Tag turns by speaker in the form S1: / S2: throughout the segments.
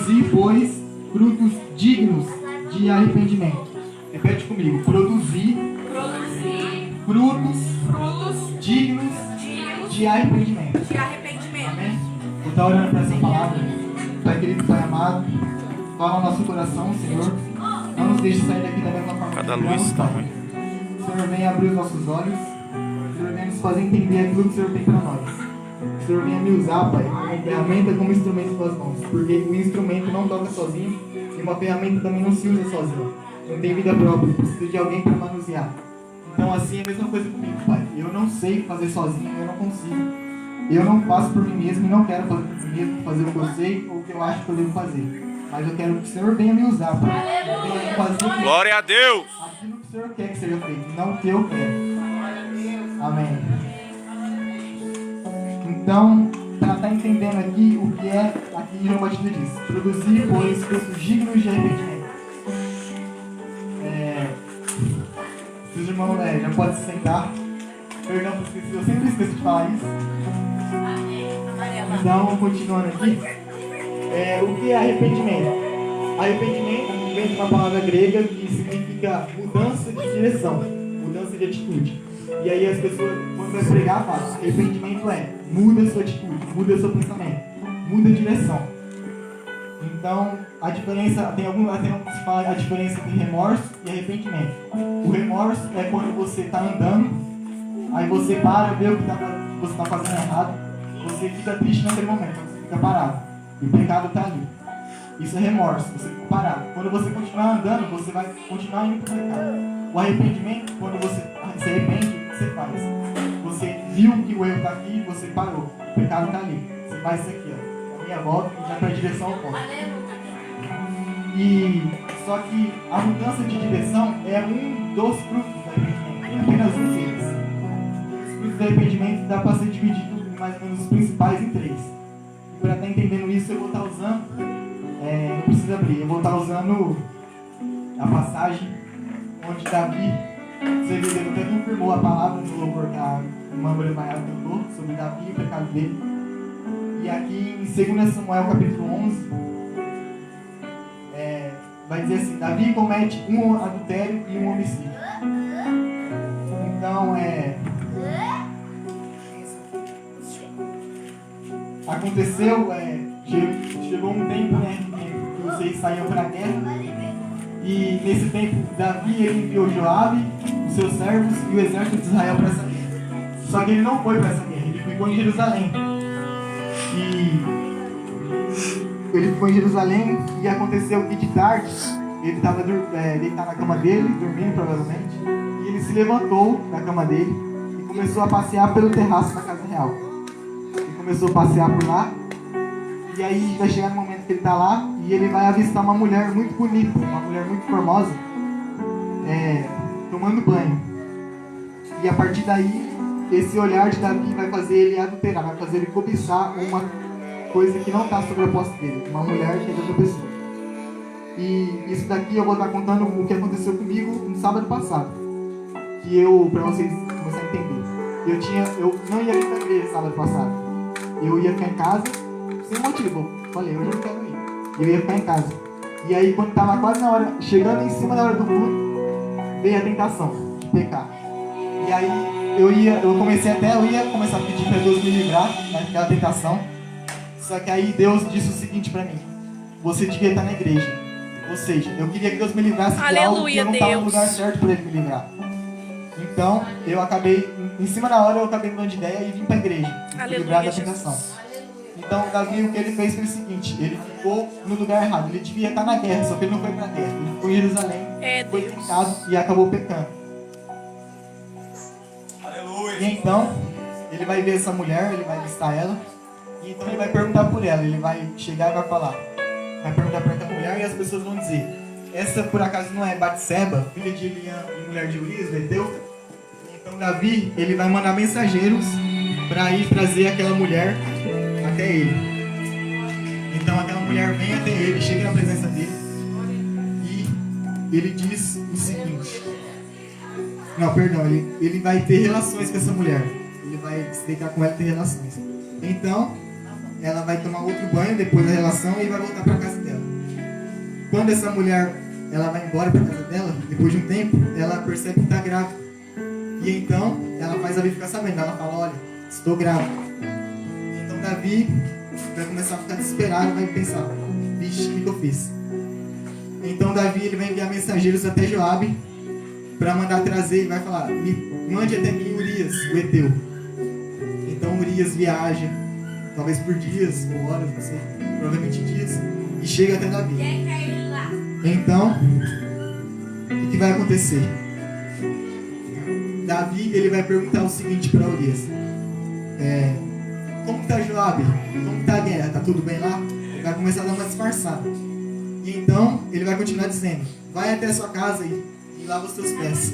S1: Produzir, pois, frutos dignos de arrependimento. Repete comigo. Produzir frutos dignos de arrependimento. Amém? Vou estar orando para essa palavra. Pai querido, Pai amado, fala ao nosso coração, Senhor. Não nos deixe sair daqui da mesma forma que
S2: Cada luz está ruim.
S1: Senhor, venha abrir os nossos olhos. Senhor, venha nos fazer entender aquilo que o Senhor tem para nós. Senhor, venha me usar, Pai, como ferramenta, como instrumento em tuas mãos. Porque o instrumento não toca sozinho e uma ferramenta também não se usa sozinha. Não tem vida própria, precisa de alguém para manusear. Então assim é a mesma coisa comigo, Pai. Eu não sei fazer sozinho, eu não consigo. Eu não faço por mim mesmo e não quero fazer por mim mesmo, fazer o que eu sei ou o que eu acho que eu devo fazer. Mas eu quero que o Senhor venha me usar, Pai. Venha fazer
S2: Glória a Deus!
S1: aquilo que o Senhor quer que seja feito, não o que eu quero. Amém. Então, para estar entendendo aqui o que é, aqui João Batista diz: produzir, pois, frutos dignos de arrependimento. Os irmãos já podem se sentar. Perdão, eu sempre esqueço de falar isso. Então, continuando aqui. O que é arrependimento? Arrependimento vem de uma palavra grega que significa mudança de direção, mudança de atitude. E aí as pessoas, quando vai pregar, falam: arrependimento muda sua atitude, muda seu pensamento, muda a direção. Então, a diferença, tem alguns que falam a diferença entre remorso e arrependimento. O remorso é quando você está andando, aí você para, vê o que você está fazendo errado, você fica triste naquele momento, você fica parado. E o pecado está ali. Isso é remorso, você fica parado. Quando você continuar andando, você vai continuar indo para o pecado. O arrependimento, quando você se arrepende, o que você faz? Você viu que o erro está aqui, você parou. O pecado está ali. Você faz isso aqui, ó. A minha volta e já para a direção oposta. E só que a mudança de direção é um dos frutos do arrependimento. É apenas um deles. Os frutos do arrependimento dá para ser dividido em mais ou menos os principais em 3. E para estar entendendo isso, eu vou estar usando, não precisa abrir, eu vou estar usando a passagem onde Davi, você viu, ele até confirmou a palavra no louvor que a irmã Bremaiada cantou sobre Davi e o pecado dele. E aqui em 2 Samuel capítulo 11, vai dizer assim: Davi comete um adultério e um homicídio. Então, aconteceu, chegou um tempo, que os reis saíam para a guerra, e nesse tempo Davi ele enviou Joabe, os seus servos e o exército de Israel para essa guerra. Só que ele não foi para essa guerra, ele ficou em Jerusalém. E ele ficou em Jerusalém e aconteceu que de tarde ele estava deitado na cama dele, dormindo provavelmente, e ele se levantou da cama dele e começou a passear pelo terraço da casa real. Começou a passear por lá, e aí vai chegar no momento que ele está lá e ele vai avistar uma mulher muito bonita, uma mulher muito formosa, tomando banho. E a partir daí, esse olhar de Davi vai fazer ele adulterar, vai fazer ele cobiçar uma coisa que não está sobre a posse dele, uma mulher que é de outra pessoa. E isso daqui eu vou estar contando o que aconteceu comigo no sábado passado, que para vocês começarem a entender. Eu não ia vir para a igreja sábado passado. Eu ia ficar em casa, sem motivo. Falei, hoje eu não quero ir. Eu ia ficar em casa. E aí, quando estava quase na hora, chegando em cima da hora do culto, veio a tentação de pecar. E aí, eu ia começar a pedir para Deus me livrar daquela tentação. Só que aí, Deus disse o seguinte para mim: você devia estar na igreja. Ou seja, eu queria que Deus me livrasse de algo que eu não estava no lugar certo para Ele me livrar. Então, eu acabei, em cima da hora, eu acabei mudando de ideia e vim para a igreja. Me livrar da tentação. Então, Davi, o que ele fez foi o seguinte: ele ficou no lugar errado. Ele devia estar na guerra, só que ele não foi para a guerra. Ele ficou em Jerusalém, foi tentado e acabou pecando. Aleluia. E então, ele vai ver essa mulher, ele vai listar ela, e então ele vai perguntar por ela. Ele vai chegar e vai falar. Vai perguntar para essa mulher e as pessoas vão dizer: essa por acaso não é Batseba, filha de Eliã e mulher de Urias, do Eteu? Então Davi, ele vai mandar mensageiros para ir trazer aquela mulher até ele. Então aquela mulher vem até ele, chega na presença dele e ele diz o seguinte: não, perdão, ele vai ter relações com essa mulher. Ele vai se deitar com ela e ter relações. Então ela vai tomar outro banho depois da relação e vai voltar para casa dela. quando essa mulher ela vai embora para casa dela, depois de um tempo, ela percebe que está grávida. E então ela faz Davi ficar sabendo. Ela fala: olha, estou grávida. Então Davi vai começar a ficar desesperado, vai pensar: vixe, o que eu fiz? Então Davi ele vai enviar mensageiros até Joabe para mandar trazer e vai falar: mande até mim Urias, o Eteu. Então Urias viaja, talvez por dias ou horas, não sei, provavelmente dias, e chega até Davi. Então, o que vai acontecer? Davi ele vai perguntar o seguinte para Urias: como está Joabe? Como está a guerra? Está tudo bem lá? Ele vai começar a dar uma disfarçada. E então ele vai continuar dizendo: vai até a sua casa e lava os seus pés.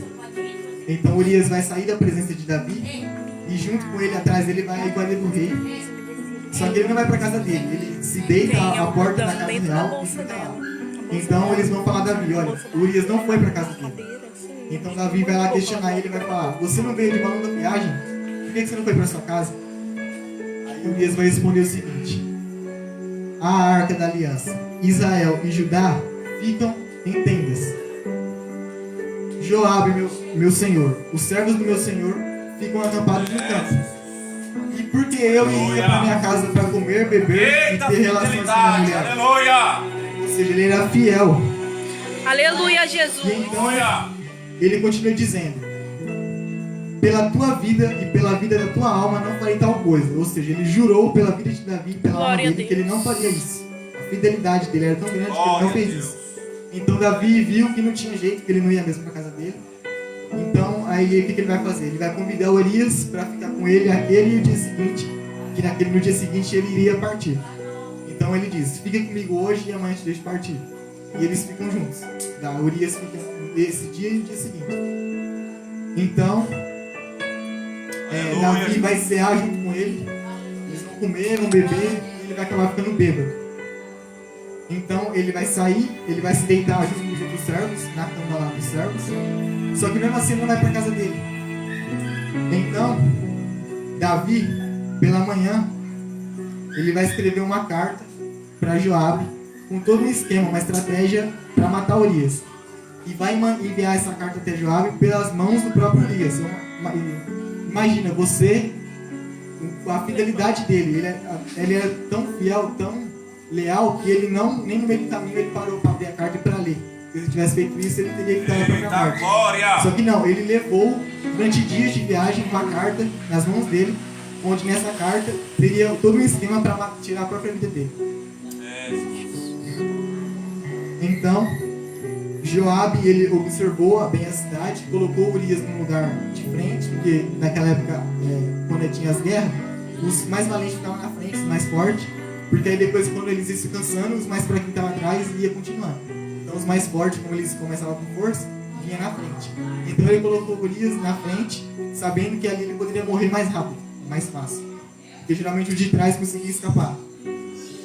S1: Então Urias vai sair da presença de Davi e junto com ele atrás ele vai à iguaria do rei. Só que ele não vai para casa dele, ele se deita à porta da casa real e fica lá. Então eles vão falar a Davi: olha, Urias não foi para casa dele. Então Davi vai lá questionar ele e vai falar: você não veio de uma longa viagem? Por que você não foi para sua casa? Aí Urias vai responder o seguinte: a arca da aliança, Israel e Judá ficam em tendas. Joabe, meu senhor, os servos do meu senhor ficam acampados no campo. E por que eu iria para minha casa para comer, beber e ter relações com a mulher?
S2: Aleluia!
S1: Ou seja, ele era fiel.
S3: Aleluia, Jesus.
S1: E então ele continua dizendo: pela tua vida e pela vida da tua alma não farei tal coisa. Ou seja, ele jurou pela vida de Davi e pela alma dele que ele não faria isso. A fidelidade dele era tão grande que ele não fez isso. Então Davi viu que não tinha jeito, que ele não ia mesmo para casa dele. Então aí o que ele vai fazer? Ele vai convidar Urias para ficar com ele aquele e o dia seguinte, que no dia seguinte ele iria partir. Então ele diz: fica comigo hoje e amanhã te deixo partir. E eles ficam juntos. Urias fica esse dia e o dia seguinte. Então Davi vai cear junto com ele. Eles vão comer, vão beber e ele vai acabar ficando bêbado. Então ele vai sair, ele vai se deitar junto com os outros servos, na cama lá dos servos. Só que mesmo assim ele não vai para a casa dele. Então Davi, pela manhã, ele vai escrever uma carta para Joabe, com todo um esquema, uma estratégia para matar Urias. E vai enviar essa carta até Joabe pelas mãos do próprio Urias. Imagina, você, a fidelidade dele, ele era tão fiel, tão leal, que ele nem no meio do caminho ele parou para abrir a carta e para ler. Se ele tivesse feito isso, ele teria que estar na própria morte.
S2: Glória!
S1: Só que não, ele levou durante dias de viagem uma carta nas mãos dele, onde nessa carta teria todo um esquema para tirar a própria vida dele. Então Joabe ele observou bem a cidade, colocou Urias num lugar de frente, porque naquela época, quando tinha as guerras, os mais valentes ficavam na frente, os mais fortes, porque aí depois, quando eles iam se cansando, os mais fraquinhos estavam atrás e ia continuando. Então os mais fortes, como eles começavam com força, vinha na frente. Então ele colocou Urias na frente, sabendo que ali ele poderia morrer mais rápido, mais fácil, porque geralmente o de trás conseguia escapar.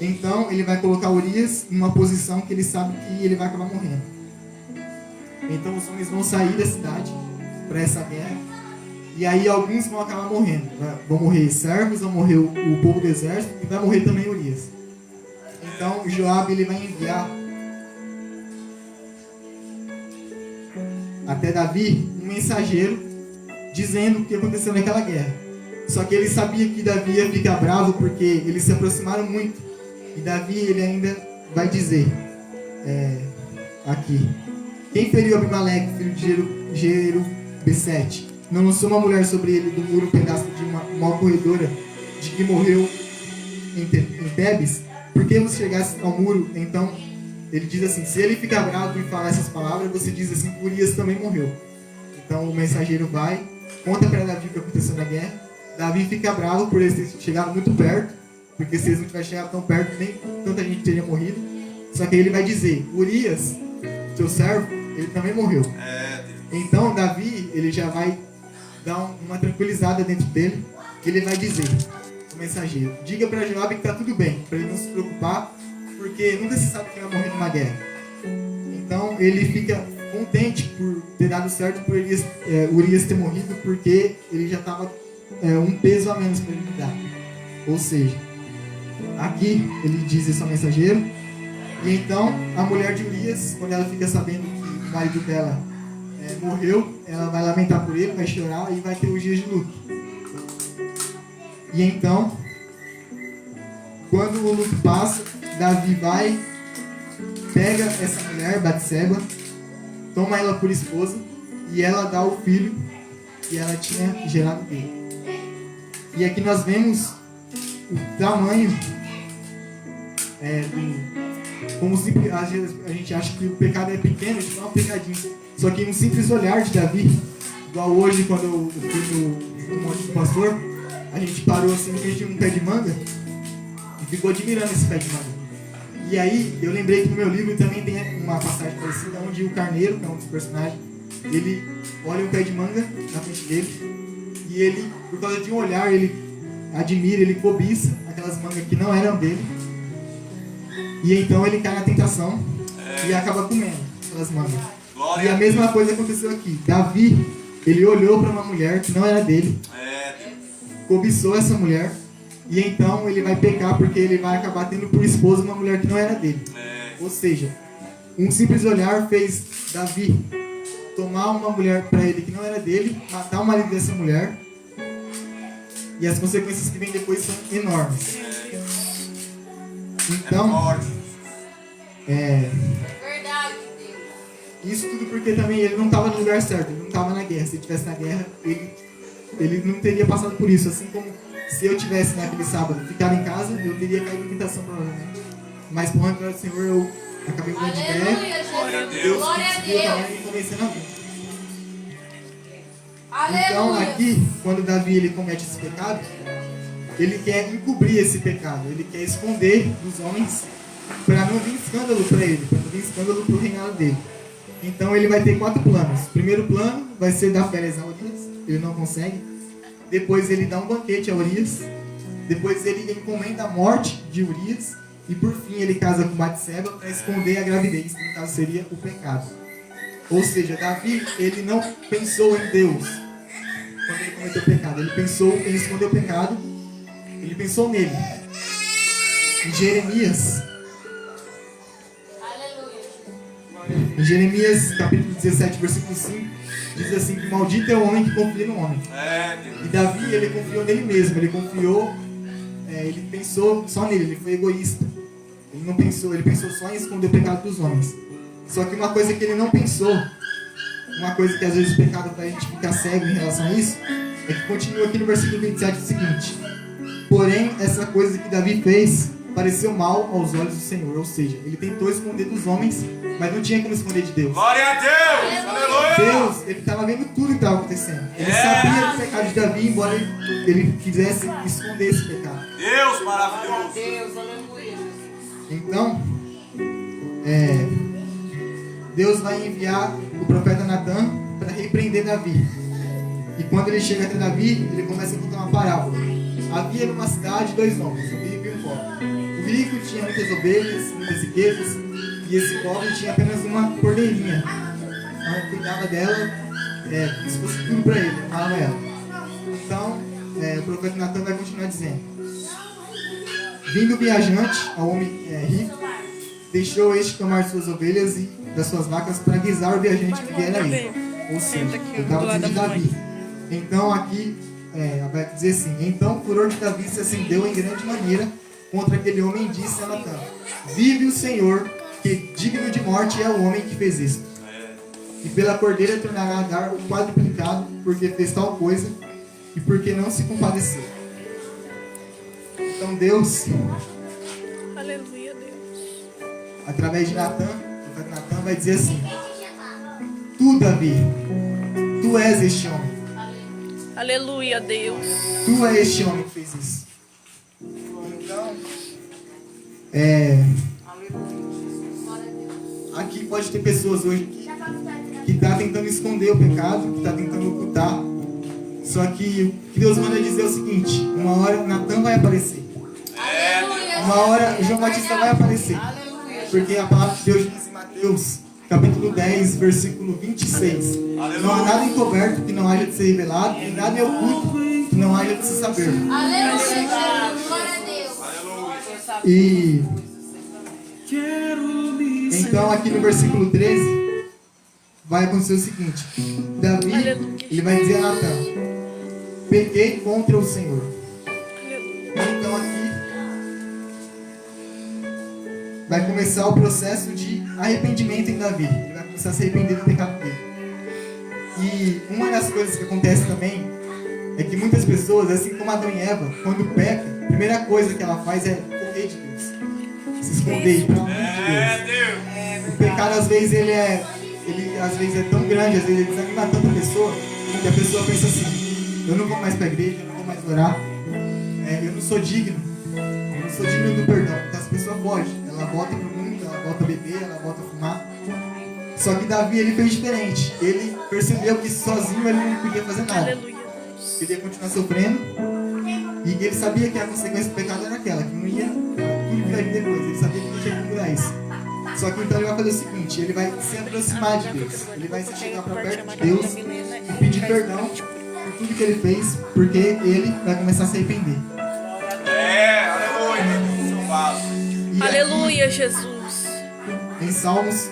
S1: Então ele vai colocar Urias numa posição que ele sabe que ele vai acabar morrendo. Então os homens vão sair da cidade para essa guerra. E aí alguns vão acabar morrendo. Vão morrer servos, vão morrer o povo do exército e vai morrer também Urias. Então Joabe ele vai enviar até Davi um mensageiro dizendo o que aconteceu naquela guerra. Só que ele sabia que Davi ia ficar bravo porque eles se aproximaram muito. E Davi ele ainda vai dizer aqui: quem feriu Abimeleque, filho de Jerubessete? Não lançou uma mulher sobre ele do muro um pedaço de uma corredora de que morreu em Tebes? Por que você chegasse ao muro? Então ele diz assim: se ele ficar bravo e falar essas palavras, você diz assim: Urias também morreu. Então o mensageiro vai, conta para Davi o que aconteceu na guerra. Davi fica bravo por eles terem chegado muito perto, porque se eles não tivessem chegado tão perto, nem tanta gente teria morrido. Só que ele vai dizer: Urias, seu servo, ele também morreu. Então Davi ele já vai dar uma tranquilizada dentro dele, que ele vai dizer, o mensageiro: diga para Joabe que está tudo bem, para ele não se preocupar, porque nunca se sabe quem vai morrer numa guerra. Então ele fica contente por ter dado certo por Urias ter morrido, porque ele já estava um peso a menos para ele lidar. Ou seja, aqui ele diz isso ao mensageiro: E então, a mulher de Urias, quando ela fica sabendo que o marido dela morreu, ela vai lamentar por ele, vai chorar e vai ter os dias de luto. E então, quando o luto passa, Davi vai, pega essa mulher, Batseba, toma ela por esposa e ela dá o filho que ela tinha gerado dele. E aqui nós vemos o tamanho como simples, às vezes a gente acha que o pecado é pequeno, tipo, é um pecadinho. Só que um simples olhar de Davi, igual hoje quando eu fui no monte do pastor, a gente parou assim no meio de um pé de manga e ficou admirando esse pé de manga. E aí eu lembrei que no meu livro também tem uma passagem parecida onde o carneiro, que é um dos personagens, ele olha um pé de manga na frente dele e ele, por causa de um olhar, ele admira, ele cobiça aquelas mangas que não eram dele. E então ele cai na tentação e acaba comendo aquelas mangas. E a mesma coisa aconteceu aqui. Davi, ele olhou para uma mulher que não era dele, cobiçou essa mulher, e então ele vai pecar porque ele vai acabar tendo por esposa uma mulher que não era dele. Ou seja, um simples olhar fez Davi tomar uma mulher para ele que não era dele, matar o marido dessa mulher, e as consequências que vêm depois são enormes. Então, isso tudo porque também ele não estava no lugar certo, ele não estava na guerra. Se ele estivesse na guerra, ele não teria passado por isso. Assim como se eu tivesse naquele sábado ficado em casa, eu teria caído em tentação provavelmente. Mas por honra do Senhor, eu acabei mudando de ideia. Deus conseguiu também me convencer na vida. Então aqui, quando Davi ele comete esse pecado, ele quer encobrir esse pecado, ele quer esconder dos homens para não vir escândalo para ele, para não vir escândalo para o reinado dele. Então ele vai ter 4 planos. O primeiro plano vai ser dar férias a Urias, ele não consegue. Depois ele dá um banquete a Urias. Depois ele encomenda a morte de Urias. E por fim ele casa com Batseba para esconder a gravidez, que no caso seria o pecado. Ou seja, Davi ele não pensou em Deus quando ele cometeu o pecado. Ele pensou em esconder o pecado. Ele pensou nele. Em Jeremias. Em Jeremias capítulo 17, versículo 5, diz assim que maldito é o homem que confia no homem. E Davi, ele confiou nele mesmo, ele pensou só nele, ele foi egoísta. Ele não pensou, ele pensou só em esconder o pecado dos homens. Só que uma coisa que ele não pensou, uma coisa que às vezes o pecado faz a gente ficar cego em relação a isso, é que continua aqui no versículo 27 o seguinte: porém, essa coisa que Davi fez pareceu mal aos olhos do Senhor. Ou seja, ele tentou esconder dos homens, mas não tinha como esconder de Deus.
S2: Glória a Deus! Aleluia!
S1: Deus, ele estava vendo tudo que estava acontecendo. Ele sabia do pecado de Davi, embora ele quisesse esconder esse pecado.
S2: Deus maravilhoso!
S4: Deus, aleluia.
S1: Então, Deus vai enviar o profeta Natan para repreender Davi. E quando ele chega até Davi, ele começa a contar uma parábola. Havia numa cidade 2 homens, um rico e um pobre. O rico tinha muitas ovelhas, muitas riquezas, e esse pobre tinha apenas uma cordeirinha. Então, cuidava dela, como se fosse tudo para ele, amava ela. Então, o profeta Natan vai continuar dizendo: vindo o viajante, ao homem rico, deixou este tomar suas ovelhas e das suas vacas para guisar o viajante que viera a ele. Ou seja, ele estava dizendo de Davi. Então aqui vai dizer assim: então o furor de Davi se acendeu em grande maneira contra aquele homem e disse a Natan: vive o Senhor, que digno de morte é o homem que fez isto. E pela cordeira tornará a dar o quadruplicado, porque fez tal coisa e porque não se compadeceu. Então Deus,
S3: Aleluia, Deus.
S1: através de Natan, o profeta Natan vai dizer assim: tu, Davi, tu és este homem.
S3: Aleluia, Deus.
S1: Tu é este homem que fez isso. Então, aqui pode ter pessoas hoje que estão tentando esconder o pecado, que estão tentando ocultar. Só que o que Deus manda dizer é o seguinte: uma hora Natan vai aparecer. Uma hora João Batista vai aparecer. Porque a palavra de Deus diz em Mateus capítulo 10, versículo 26: não há nada encoberto que não haja de ser revelado, e nada é oculto que não haja de se saber.
S4: Aleluia. Glória a Deus.
S1: E Então, aqui no versículo 13, vai acontecer o seguinte. Davi,
S3: Aleluia.
S1: ele vai dizer a Natan: pequei contra o Senhor.
S3: Aleluia.
S1: Então, aqui vai começar o processo de arrependimento em Davi. Ele vai começar a se arrepender do pecado dele. E uma das coisas que acontece também é que muitas pessoas, assim como Adão e Eva, quando peca, a primeira coisa que ela faz é correr de Deus, se esconder para longe de Deus. O pecado às vezes ele às vezes é tão grande, às vezes ele desanima tanta pessoa, que a pessoa pensa assim: eu não vou mais para a igreja, eu não vou mais orar, eu não sou digno do perdão. Então as pessoas fogem, ela volta pro mundo, ela volta a beber, ela volta a fumar. Só que Davi, ele fez diferente. Ele percebeu que sozinho ele não podia fazer nada.
S3: Aleluia, Deus.
S1: Ele ia continuar sofrendo. E ele sabia que a consequência do pecado era aquela, que não ia tudo que vai vir depois. Ele sabia que não tinha que mudar isso. Só que então ele vai fazer o seguinte: ele vai se aproximar de Deus. Ele vai se chegar para perto de Deus e pedir perdão por tudo que ele fez, porque ele vai começar a se arrepender.
S2: Aleluia.
S1: E
S3: Aleluia, Jesus.
S1: em Salmos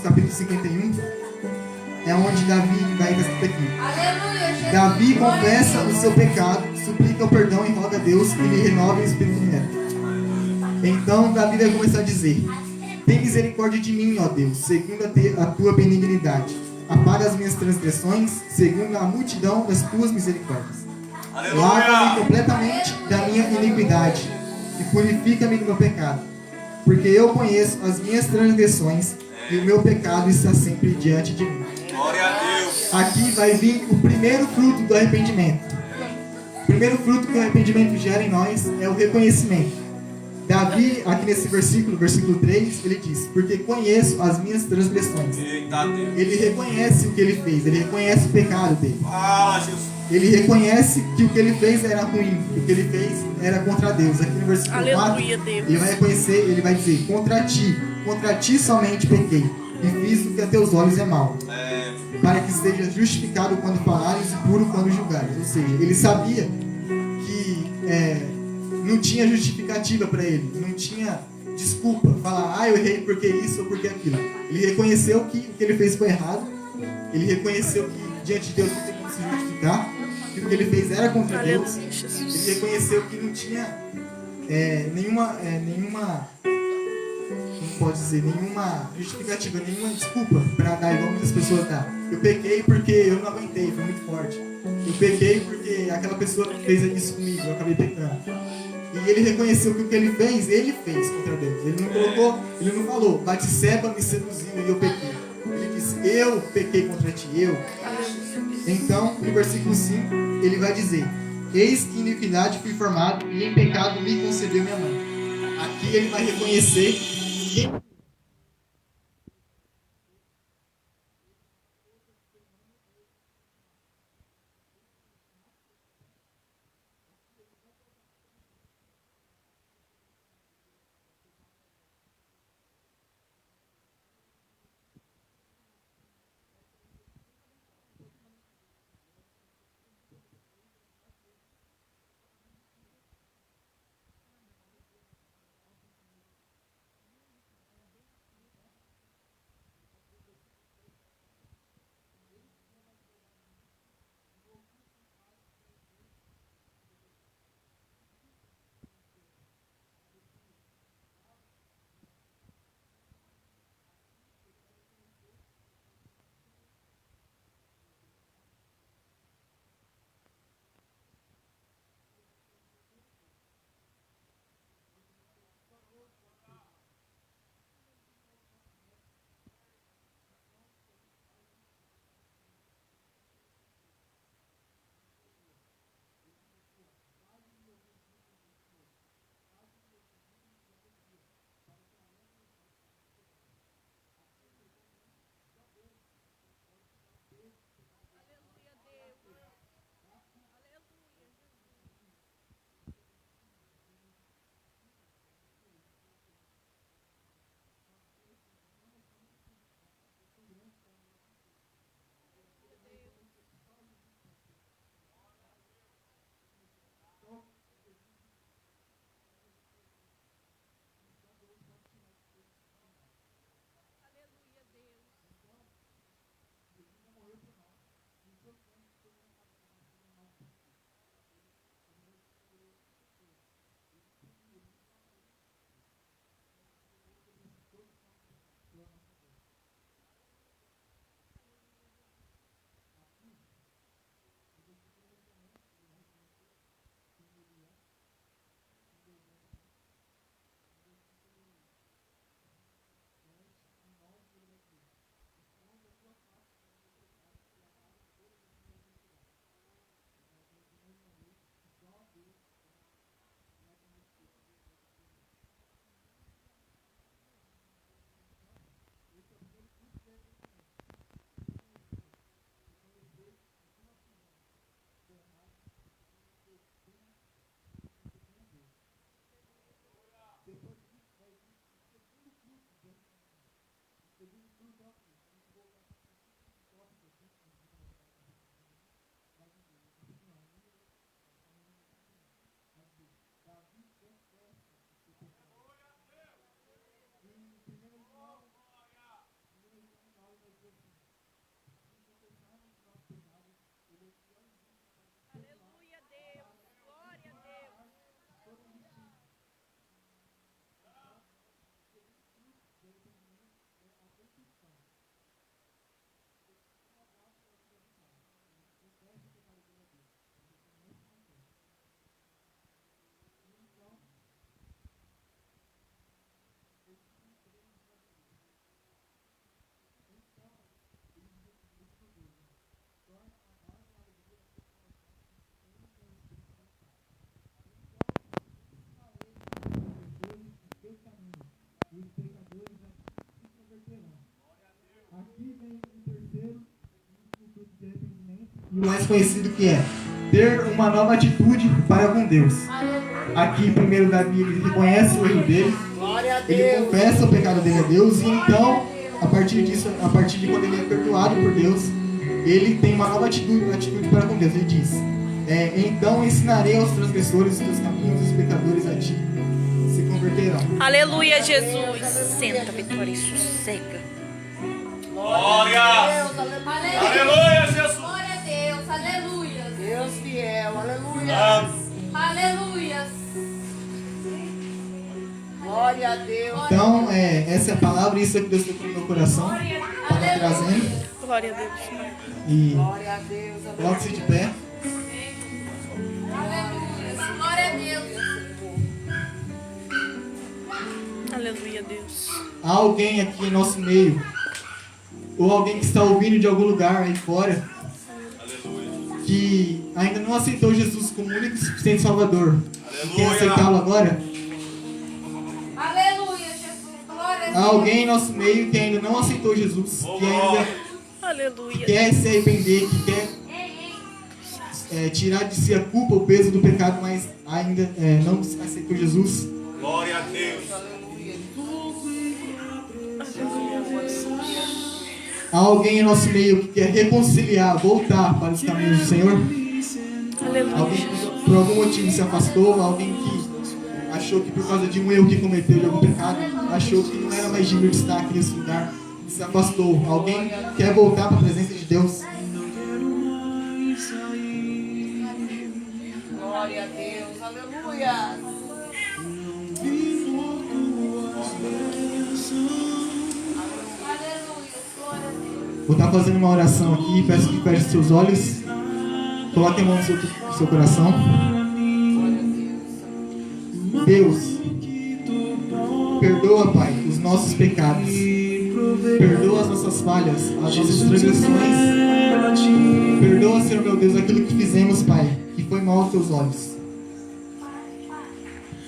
S1: capítulo 51, é onde Davi vai escrito aqui: Davi confessa o seu pecado, suplica o perdão e roga a Deus que lhe renove o espírito neto. Então Davi vai começar a dizer: tem misericórdia de mim, ó Deus, segundo a tua benignidade. Apaga as minhas transgressões, segundo a multidão das tuas misericórdias. Lava-me completamente da minha iniquidade e purifica-me do meu pecado, porque eu conheço as minhas transgressões e o meu pecado está sempre diante de mim.
S2: Glória a Deus.
S1: Aqui vai vir o primeiro fruto do arrependimento. O primeiro fruto que o arrependimento gera em nós é o reconhecimento. Davi, aqui nesse versículo 3, ele diz: porque conheço as minhas transgressões.
S2: Eita Deus.
S1: Ele reconhece o que ele fez, ele reconhece o pecado dele.
S2: Fala, Jesus.
S1: Ele reconhece que o que ele fez era ruim, que o que ele fez era contra Deus. Aqui no versículo 4,
S3: Aleluia, Deus.
S1: ele vai reconhecer, ele vai dizer: contra ti somente pequei, e fiz o que a teus olhos é mal, para que seja justificado quando falares e puro quando julgares. Ou seja, ele sabia que não tinha justificativa para ele, não tinha desculpa, falar: eu errei porque isso ou porque aquilo. Ele reconheceu que o que ele fez foi errado, ele reconheceu que diante de Deus não tem como se justificar, que o que ele fez era contra Deus.
S3: Aleluia, Jesus.
S1: Ele reconheceu que não tinha nenhuma, como pode dizer, nenhuma justificativa, nenhuma desculpa para dar, igual muitas pessoas dão. Eu pequei porque eu não aguentei, foi muito forte. Eu pequei porque aquela pessoa fez isso comigo, eu acabei pecando. E ele reconheceu que o que ele fez contra Deus. Ele não falou: Batseba me seduziu e eu pequei. Ele disse: eu pequei contra ti, eu. Então, no versículo 5, ele vai dizer: eis que em iniquidade fui formado e em pecado me concebeu minha mãe. Aqui ele vai reconhecer que
S3: Aleluia, Deus. Glória a Deus.
S1: Aqui vem o terceiro fruto de arrependimento, e o mais conhecido, que é ter uma nova atitude para com Deus. Aqui, primeiro, Davi, ele reconhece o erro dele, ele confessa o pecado dele a Deus, e então, a partir disso, a partir de quando ele é perdoado por Deus, ele tem uma nova atitude para com Deus. Ele diz: então ensinarei aos transgressores os teus caminhos, os pecadores a ti se converterão.
S3: Aleluia, Jesus. Senta, Vitória, e sossega.
S2: Glória.
S4: Aleluia.
S2: Aleluia, Jesus.
S4: Glória a Deus. Aleluia.
S5: Deus fiel, aleluia.
S4: Aleluia.
S5: Glória a Deus.
S1: Então, essa é a palavra, isso é que Deus colocou no meu coração, para trazendo.
S3: Glória a Deus.
S1: E
S5: Glória a Deus.
S1: coloque-se de pé.
S4: Aleluia. Glória a Deus.
S3: Aleluia, Deus.
S1: Há alguém aqui em nosso meio, ou alguém que está ouvindo de algum lugar aí fora, que ainda não aceitou Jesus como único e suficiente Salvador, e quer aceitá-lo agora?
S4: Aleluia, Jesus. Glória a
S1: Há
S4: Deus.
S1: alguém em nosso meio que ainda não aceitou Jesus, que ainda
S3: Aleluia.
S1: quer se arrepender, que quer tirar de si a culpa, o peso do pecado, mas ainda não aceitou Jesus?
S2: Glória a Deus.
S1: Há alguém em nosso meio que quer reconciliar, voltar para os caminhos do Senhor?
S3: Aleluia.
S1: Alguém que por algum motivo se afastou, alguém que achou que por causa de um erro que cometeu, de algum pecado, achou que não era mais digno de estar aqui nesse lugar, se afastou. Alguém quer voltar para a presença de Deus?
S5: Glória a Deus, aleluia.
S4: Aleluia. Glória a Deus.
S1: Vou estar fazendo uma oração aqui, peço que feche seus olhos, coloque a mão no seu coração. Deus, perdoa, Pai, os nossos pecados, perdoa as nossas falhas, as nossas transgressões, perdoa, Senhor meu Deus, aquilo que fizemos, Pai, que foi mal aos teus olhos.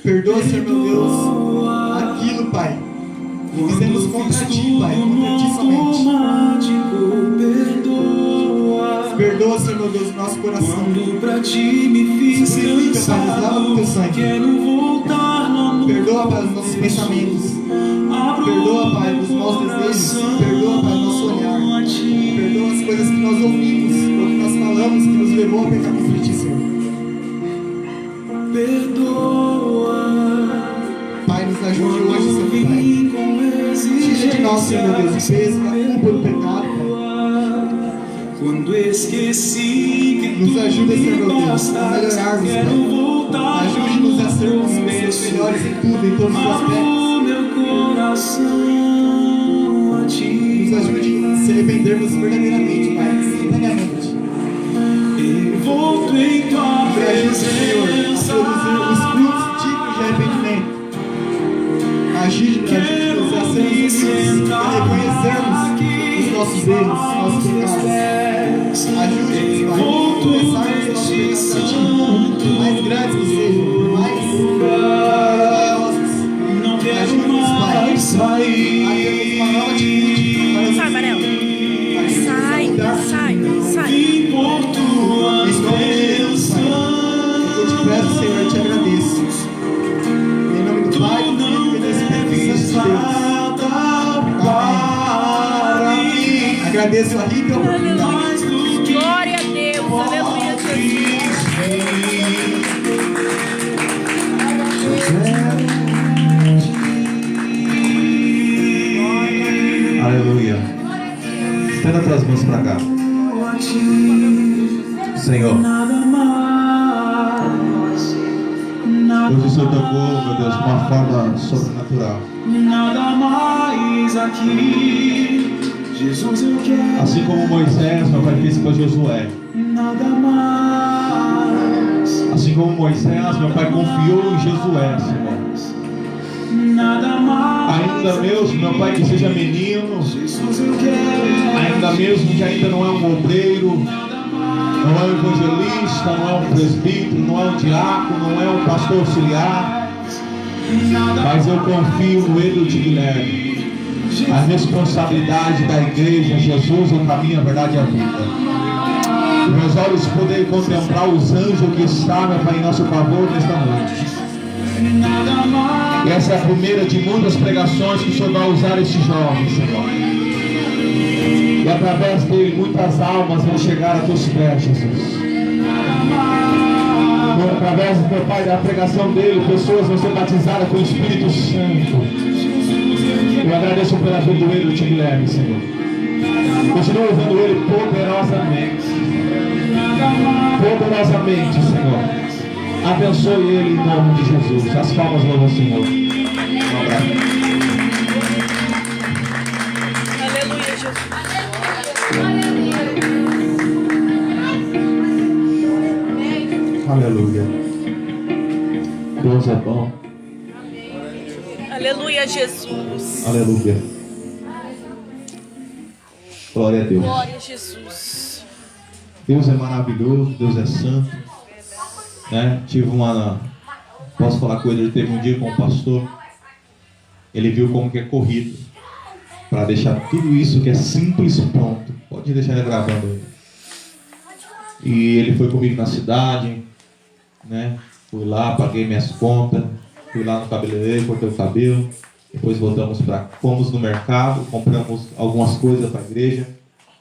S1: Perdoa, Senhor meu Deus, aquilo, Pai, que fizemos contra Ti, Pai, contra Ti somente. Perdoa, Senhor meu Deus, o nosso coração. Santifica, Pai, nos lava com Teu sangue. Perdoa, Pai, os nossos pensamentos. Perdoa, Pai, os maus desejos. Perdoa, Pai, o nosso olhar. Perdoa as coisas que nós ouvimos ou que nós falamos que nos levou a pecar contra Ti, Senhor. Pai, nos ajude hoje, Senhor, Pai. Tira de nós, Senhor meu Deus, o peso da culpa do pecado, Pai.
S6: Quando esqueci que
S1: Nos ajuda, Senhor meu Deus, a melhorarmos, Pai. Ajude-nos a sermos pessoas melhores em tudo, em todos os aspectos.
S6: meu coração a ti.
S1: Nos ajude a se arrependermos verdadeiramente, Pai, instantaneamente.
S6: Envolto em tua
S1: Nos ajude, Senhor, a
S6: presença.
S1: produzir os frutos dignos de arrependimento. Ajude-nos a sermos humildes, a reconhecermos os nossos erros, os nossos pecados. Ajude-nos, Pai, a confessarmos os nossos pecados a Ti, mais grandes que sejam, mais maravilhosos.
S6: Não quero
S1: Ajude-nos, Pai,
S6: mais sair.
S1: a termos uma nova atitude para os
S3: Sai, Varela.
S1: Ajude-nos a
S3: Sai,
S1: mudar.
S3: sai, sai.
S6: Vim por tua
S1: Em nome de Jesus, Pai, eu te peço, Senhor, e te agradeço. Em nome do Pai, do Filho agradeço a rica oportunidade.
S6: mais do que
S3: Glória a Deus. Aleluia, Jesus.
S7: Aleluia. Estenda as tuas mãos para cá. Senhor,
S6: nada mais,
S7: hoje o Senhor tocou, meu Deus, de uma forma sobrenatural.
S6: nada mais aqui. Jesus, eu quero
S7: Assim como Moisés, meu Pai, fez com Josué.
S6: nada mais,
S7: Assim como Moisés, meu Pai, confiou em Josué, Senhor.
S6: nada mais.
S7: Ainda mesmo, meu Pai, que seja menino,
S6: Jesus, eu quero
S7: ainda mesmo que ainda não é um obreiro, não é um evangelista, não é um presbítero, não é um diácono, não é um pastor auxiliar, mas eu confio no Edro de Guilherme. A responsabilidade da igreja, Jesus, o caminho, a verdade e a vida. Meus olhos poderem contemplar os anjos que estão, meu Pai, em nosso favor nesta noite. E essa é a primeira de muitas pregações que o Senhor vai usar este jovem, Senhor. E através dele muitas almas vão chegar a teus pés, Jesus. E através, meu Pai, da pregação dele, pessoas vão ser batizadas com o Espírito Santo. Eu agradeço pela vida do Edro de Guilherme, Senhor. Continua usando ele poderosamente. Poderosamente, Senhor. Abençoe ele em nome de Jesus. As palmas louvam o Senhor. Um abraço.
S3: Aleluia, Jesus.
S7: Aleluia. Deus é bom.
S3: Aleluia, Jesus.
S7: Aleluia. Glória a Deus.
S3: Glória a Jesus.
S7: Deus é maravilhoso, Deus é santo. Né? Posso falar com ele, teve um dia com o pastor. Ele viu como que é corrido para deixar tudo isso que é simples pronto. Pode deixar ele gravando aí. E ele foi comigo na cidade, né? Fui lá, paguei minhas contas, fui lá no cabeleireiro, cortei o cabelo. Depois fomos no mercado, compramos algumas coisas para a igreja.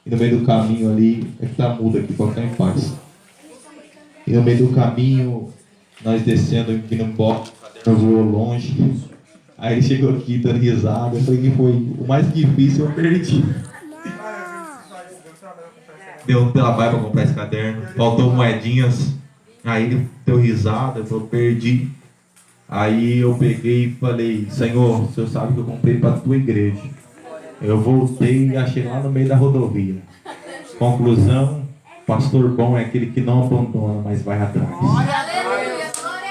S7: E no meio do caminho ali, é que tá mudo aqui, pode ficar em paz. E no meio do caminho, nós descendo aqui no box, o caderno voou longe. Aí ele chegou aqui dando risada. Eu falei que foi o mais difícil, eu perdi. Deu um trabalho para comprar esse caderno, faltou moedinhas. Aí ele deu risada, eu perdi. Aí eu peguei e falei: Senhor, o Senhor sabe que eu comprei para a tua igreja. Eu voltei e achei lá no meio da rodovia. Conclusão: pastor bom é aquele que não abandona, mas vai atrás.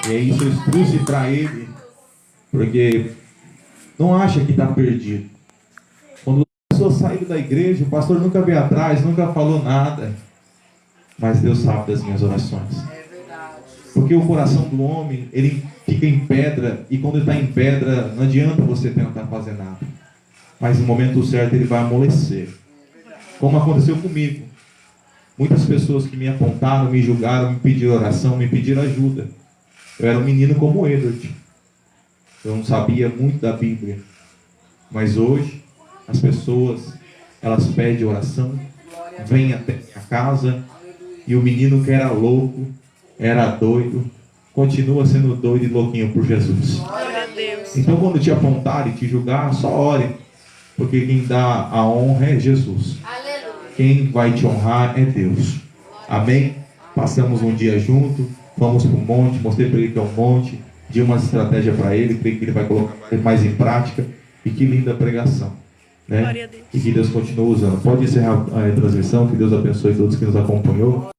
S7: E é isso, eu trouxe para ele, porque não acha que está perdido. Quando a pessoa saiu da igreja, o pastor nunca veio atrás, nunca falou nada. Mas Deus sabe das minhas orações. Porque o coração do homem, ele fica em pedra, e quando ele está em pedra, não adianta você tentar fazer nada. Mas no momento certo ele vai amolecer. Como aconteceu comigo. Muitas pessoas que me apontaram, me julgaram, me pediram oração, me pediram ajuda. Eu era um menino como o Edward. Eu não sabia muito da Bíblia. Mas hoje, as pessoas, elas pedem oração, vêm até minha casa, e o menino que era louco, era doido, continua sendo doido e louquinho por Jesus.
S3: Glória a Deus.
S7: Então quando te apontarem e te julgar, só ore. Porque quem dá a honra é Jesus. Quem vai te honrar é Deus. Amém? Passamos um dia junto, fomos para o monte, mostrei para ele que é um monte, di uma estratégia para ele, creio que ele vai colocar mais em prática. E que linda pregação, né?
S3: Glória a Deus.
S7: E que Deus continue usando. Pode encerrar a transmissão, que Deus abençoe todos que nos acompanhou.